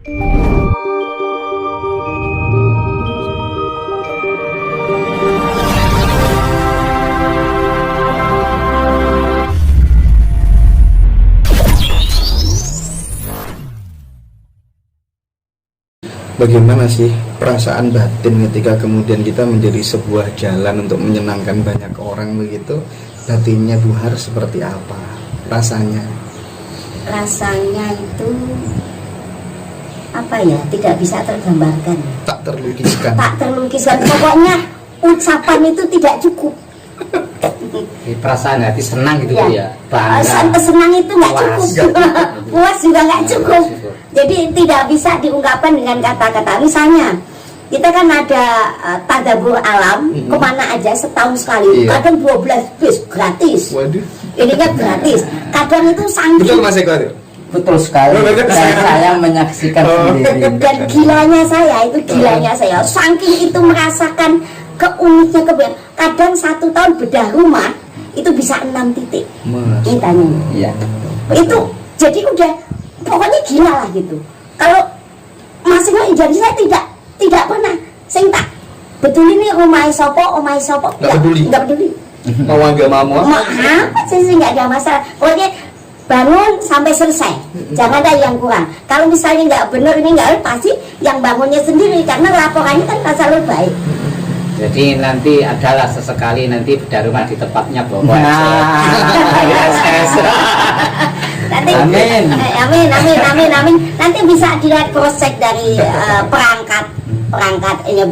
Bagaimana sih perasaan batin ketika kemudian kita menjadi sebuah jalan untuk menyenangkan banyak orang begitu? Batinnya Bu Har seperti apa rasanya? Rasanya itu apa ya, tidak bisa tergambarkan, Tak terlukiskan. tak terlukiskan. Pokoknya ucapan itu tidak cukup. Perasaan hati senang gitu ya, bangga. Senang itu nggak cukup, puas juga nggak cukup. Jadi tidak bisa diungkapkan dengan kata-kata. Misalnya kita kan ada tadabbur alam, kemana aja setahun sekali. Kadang 12 bis gratis. Waduh. Ininya gratis. Kadang itu sangat. Betul Mas Eko? Betul sekali. Saya menyaksikan sendiri. Dan gilanya saya, saking itu merasakan keuniknya kebenaran. Kadang 1 tahun bedah rumah itu bisa 6 titik. Mintanya. Iya. Itu jadi udah pokoknya gila lah gitu. Kalau masing-masing, jadi saya tidak pernah saya tak betul ini rumah sopo, nggak peduli. Mau nggak mau apa sih nggak ada masalah. Pokoknya bangun sampai selesai, jangan ada yang kurang. Kalau misalnya nggak benar ini nggak, pasti yang bangunnya sendiri karena laporannya kan selalu baik. Jadi nanti adalah sesekali nanti bedah rumah di tempatnya Bapak. Nanti, amin. Amin. Nanti bisa dilihat proses dari perangkat ini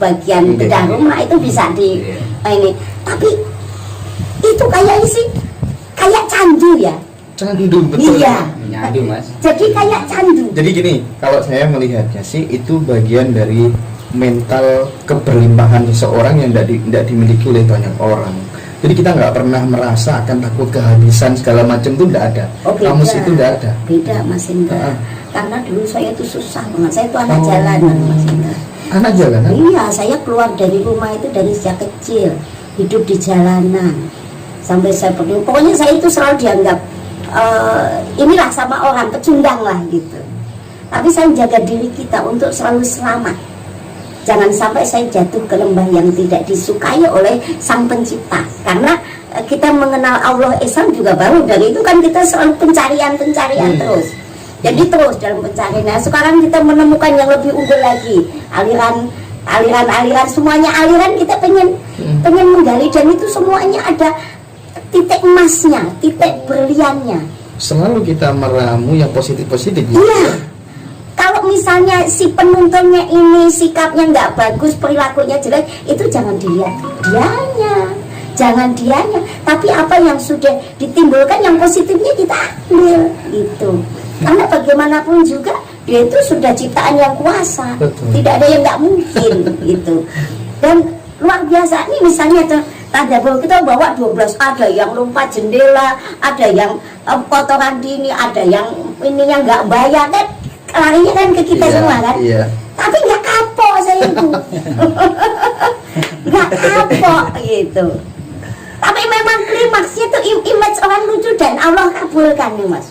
bagian bedah rumah itu bisa di ini. Tapi itu kayak candu ya. Candu, betul. Iya. Candu Mas. Jadi kayak candu. Jadi gini, kalau saya melihatnya sih itu bagian dari mental keberlimpahan seseorang yang tidak dimiliki oleh banyak orang. Jadi kita nggak pernah merasa akan takut kehabisan segala macam, itu tidak ada. Kamus itu tidak ada. Beda Mas Indra. Karena dulu saya itu susah banget. Saya itu anak jalanan Mas Indra. Anak jalanan? Iya, saya keluar dari rumah itu dari sejak kecil, hidup di jalanan sampai saya pergi. Pokoknya saya itu selalu dianggap inilah sama orang pecundang lah gitu. Tapi saya jaga diri kita untuk selalu selamat. Jangan sampai saya jatuh ke lembah yang tidak disukai oleh Sang Pencipta. Karena kita mengenal Allah Esa juga baru dari itu kan kita selalu pencarian terus. Jadi terus dalam pencarian. Nah, sekarang kita menemukan yang lebih unggul lagi. Aliran semuanya aliran kita pengen menggali, dan itu semuanya ada titik emasnya, titik berliannya. Selalu kita meramu yang positif-positif. Iya. Kalau misalnya si penuntunnya ini sikapnya nggak bagus, perilakunya jelek, itu jangan dilihat dianya, tapi apa yang sudah ditimbulkan yang positifnya kita ambil gitu. Karena bagaimanapun juga dia itu sudah ciptaan yang kuasa. Betul. Tidak ada yang nggak mungkin gitu. Dan luar biasa nih, misalnya tadabbur kita bawa 12, ada yang lompat jendela, ada yang kotoran dini, ada yang ini yang nggak bayar kan, larinya kan ke kita semua kan. Iya. Tapi nggak kapok saya itu. Nggak kapok gitu. Tapi memang klimaksnya tuh image orang lucu dan Allah kabulkan nih Mas.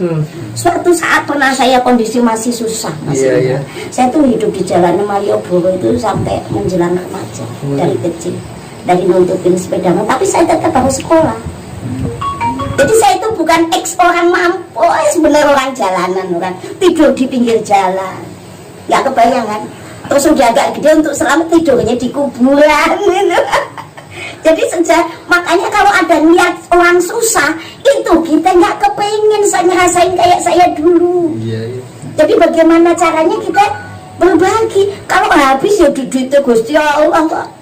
Suatu saat pernah saya kondisi masih susah Mas. Iya. Saya tuh hidup di Jalan Malioboro itu sampai menjelang remaja dari kecil. Dari nuntupin sepeda, tapi saya tetap harus sekolah. Jadi saya itu bukan ex orang mampu, sebenarnya orang jalanan, orang tidur di pinggir jalan, nggak kebayang kan. Terus udah agak gede untuk selamat tidurnya di kuburan gitu. Jadi makanya kalau ada niat orang susah itu kita nggak kepengen saya ngerasain kayak saya dulu. Jadi bagaimana caranya kita berbagi? Kalau habis ya duit Gusti Allah kok.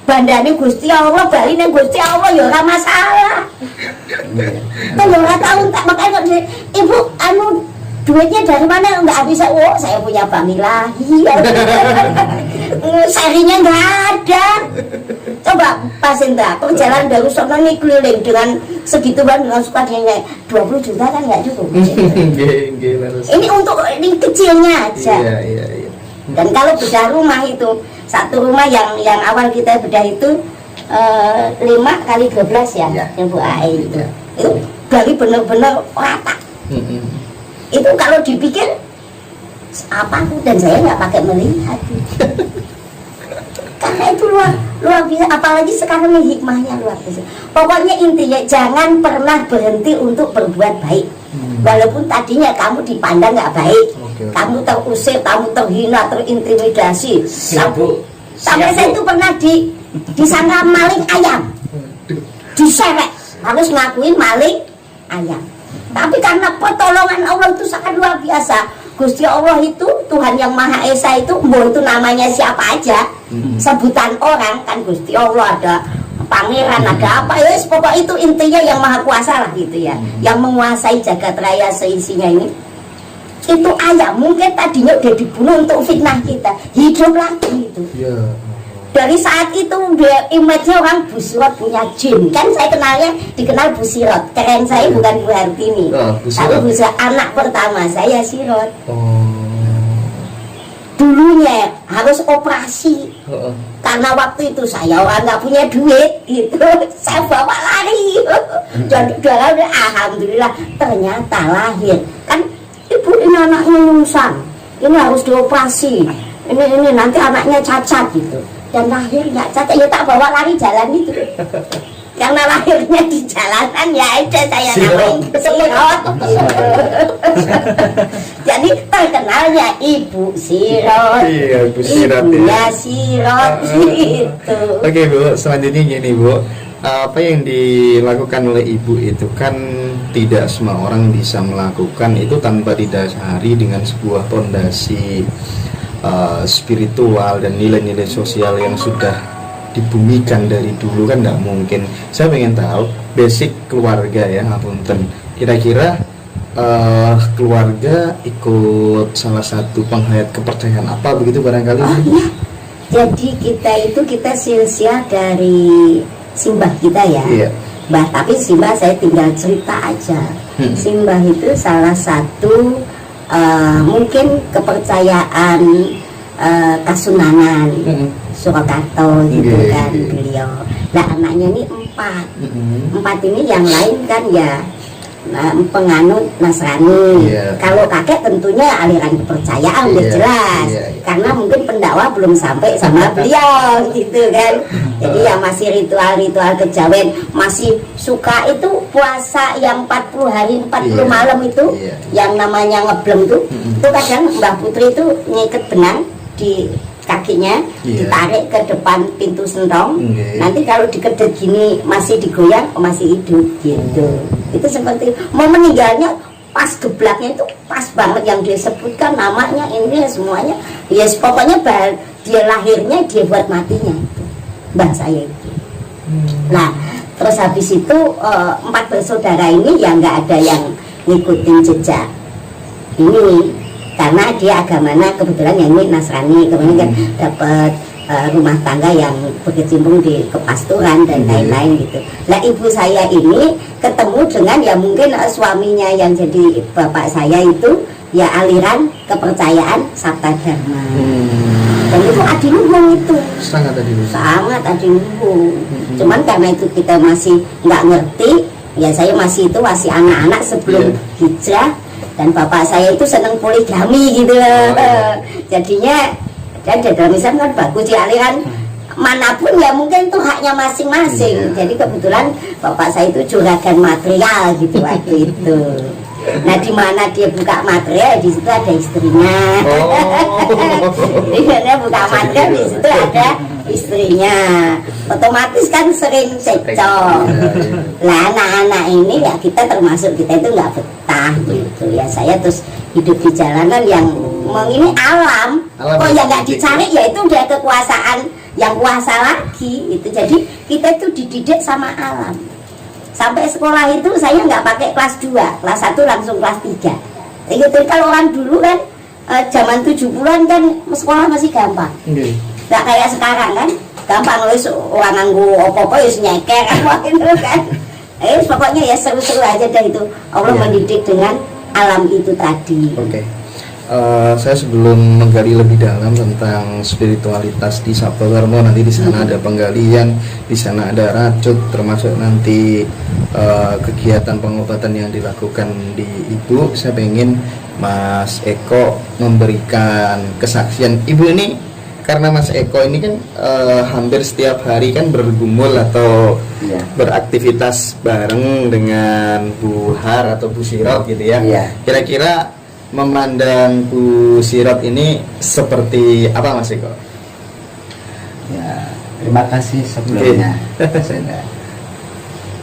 Bandane Gusti Allah, baline Gusti Allah ya ora masalah. Kalau ora tahu tak makanya Ibu duitnya dari mana enggak bisa. Oh, saya punya bank ilahi. Serinya enggak ada. Coba pasin tak, jalan dari sono nih keliling dengan segitu banget dengan suka dia 20 juta kan enggak cukup. Ini untuk ini kecilnya aja. Iya. Dan kalau bedah rumah itu, satu rumah yang awal kita bedah itu 5 kali 12 ya, yang Bu Ai itu dari benar-benar rata. Itu kalau dipikir apapun, dan saya nggak pakai melihat. Karena itu luar biasa, apalagi sekarang ini hikmahnya luar biasa. Pokoknya intinya jangan pernah berhenti untuk berbuat baik. Walaupun tadinya kamu dipandang nggak baik, kamu terusir, kamu terhina, terintimidasi. Sampai saya itu pernah disangka maling ayam, diseret, harus ngakuin maling ayam. Tapi karena pertolongan Allah itu sangat luar biasa. Gusti Allah itu Tuhan yang Maha Esa itu, mau itu namanya siapa aja, sebutan orang kan Gusti Allah, ada pangeran, ada apa ya, pokok itu intinya yang Maha Kuasa lah gitu ya, yang menguasai jagat raya seisinya ini. Itu ayam mungkin tadinya udah dibunuh untuk fitnah kita, hidup lagi itu. Dari saat itu dia image-nya orang Bu Sirot punya jin, kan saya dikenal Bu Sirot, keren saya bukan Bu Hartini, tapi Bu Sirot anak pertama saya Sirot. Dulunya harus operasi, karena waktu itu saya orang nggak punya duit gitu, saya bawa lari. Jadi alhamdulillah ternyata lahir, kan ibu ini anaknya nyungsang, ini harus dioperasi, ini nanti anaknya cacat gitu. Dan lahir nggak cacat, ya tak bawa lari jalan itu. Karena lahirnya di jalanan ya ada saya namain Sirot gitu. Jadi terkenalnya Ibu Sirot. Iya, Ibu Sirot. Ibunya Sirot gitu. Oke Bu, selanjutnya gini Bu, apa yang dilakukan oleh Ibu itu kan tidak semua orang bisa melakukan itu tanpa didasari dengan sebuah fondasi spiritual dan nilai-nilai sosial yang sudah dibumikan dari dulu, kan nggak mungkin. Saya pengen tahu basic keluarga ya, ngapunten, kira-kira keluarga ikut salah satu penghayat kepercayaan apa begitu barangkali? Iya. Jadi kita silsilah dari simbah kita ya. Iya. Mbah, tapi simbah saya tinggal cerita aja. Simbah itu salah satu mungkin kepercayaan Kasunanan Surakarta gitu kan beliau. Nah anaknya ini 4 ini yang lain kan ya penganut Nasrani. Kalau kakek tentunya aliran kepercayaan udah jelas, karena mungkin pendakwah belum sampai sama beliau gitu kan. Jadi ya masih ritual-ritual kejawen, masih suka itu puasa yang 40 hari 40 malam itu, yang namanya ngeblem tuh. Itu kadang Mbah Putri itu ngiket benang di kakinya, ditarik ke depan pintu sentong. Nanti kalau dikedet gini masih digoyang, masih hidup gitu. Itu seperti mau meninggalnya pas geblaknya itu pas banget, yang dia sebutkan namanya ini semuanya. Yes, pokoknya dia lahirnya dia buat matinya itu mbah saya itu. Nah terus habis itu 4 bersaudara ini ya nggak ada yang ngikutin jejak ini, karena dia agamanya kebetulan yang ini Nasrani, kemudian kan dapat rumah tangga yang berkecimpung di kepasturan dan lain-lain gitu. Nah ibu saya ini ketemu dengan ya mungkin suaminya yang jadi bapak saya itu ya aliran kepercayaan Sabta Dharma. Dan itu adiluhung itu sangat adiluhung. Cuman karena itu kita masih nggak ngerti, ya saya masih anak-anak sebelum hijrah, dan bapak saya itu seneng poligami gitu loh. Jadinya dan dalam Islam kan bagus ya, aliran manapun ya mungkin itu haknya masing-masing. Jadi kebetulan bapak saya itu juragan material gitu waktu itu. Nah di mana dia buka material, di situ ada istrinya. Di mana buka material, di situ ada istrinya. Otomatis kan sering cekcok. Lah anak-anak ini ya kita termasuk, kita itu nggak betah gitu ya. Saya terus hidup di jalanan yang ini alam. Oh ya nggak dicari, ya itu udah kekuasaan yang kuasa lagi itu. Jadi kita itu dididik sama alam. Sampai sekolah itu saya nggak pakai kelas 2, kelas 1 langsung kelas 3. Gitu. Kalau orang dulu kan zaman 70-an kan sekolah masih gampang. Nggak kayak sekarang kan, gampang wis orang nganggo apa-apa wis nyeker gitu kan. Pokoknya ya seru-seru aja dah itu. Allah mendidik dengan alam itu tadi. Saya sebelum menggali lebih dalam tentang spiritualitas di Sabta Dharma, nanti di sana ada penggalian, di sana ada racun, termasuk nanti kegiatan pengobatan yang dilakukan di Ibu. Saya pengen Mas Eko memberikan kesaksian. Ibu ini karena Mas Eko ini kan hampir setiap hari kan bergumul atau Iya. beraktivitas bareng dengan Bu Har atau Bu Sirop gitu ya. Iya. Kira-kira memandang Bu Sirop ini seperti apa Mas Eko? Ya, terima kasih sebelumnya. Saya-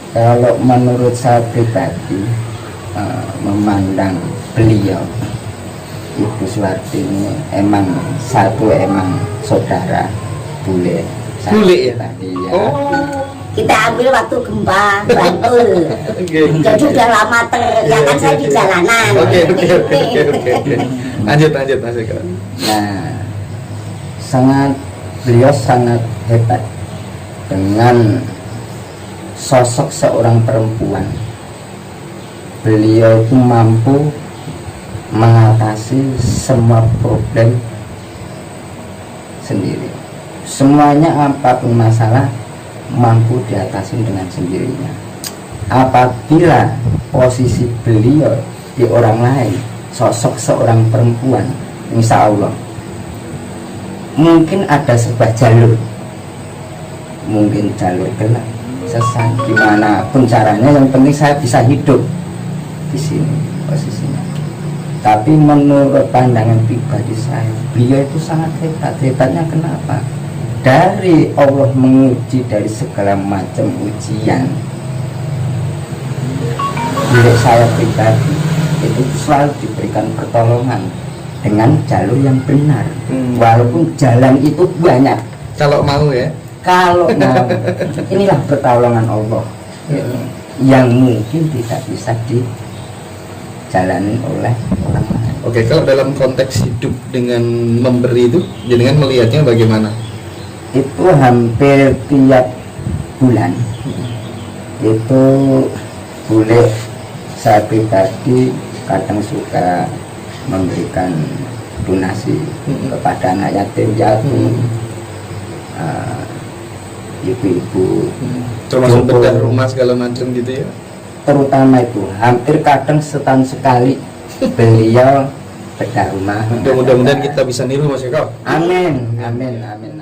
Kalau menurut saya pribadi, memandang beliau Ibu Suwarti ini emang saudara bule. Saya Bule ya? pribadi, ya. Kita ambil waktu gempa Bantul. Oke. Jadi udah lama ya kan saya di jalanan. Oke. Lanjut Mas Eko. Nah, beliau sangat hebat dengan sosok seorang perempuan. Beliau itu mampu mengatasi semua problem sendiri. Semuanya apapun masalah mampu diatasi dengan sendirinya. Apabila posisi beliau di orang lain, sosok seorang perempuan, insya Allah mungkin ada sebuah jalur, mungkin jalur gelap, sesat, gimana pun caranya, yang penting saya bisa hidup di sini posisinya. Tapi menurut pandangan pribadi saya, beliau itu sangat hebat. Hebatnya kenapa? Dari Allah menguji dari segala macam ujian. Milik saya pribadi itu selalu diberikan pertolongan dengan jalur yang benar. Walaupun jalan itu banyak, Kalau mau ya. kalau mau, inilah pertolongan Allah yang mungkin tidak bisa dijalani oleh orang lain. Oke, kalau dalam konteks hidup dengan memberi itu, jenengan melihatnya bagaimana? Itu hampir tiap bulan itu boleh saya pribadi kadang suka memberikan donasi kepada anak yatim piatu, ibu-ibu, Termasuk bedah rumah segala macam gitu ya. terutama itu hampir kadang setahun sekali beliau bedah rumah. Mudah-mudahan kita bisa niru Mas Eko. Amin, amin, amin.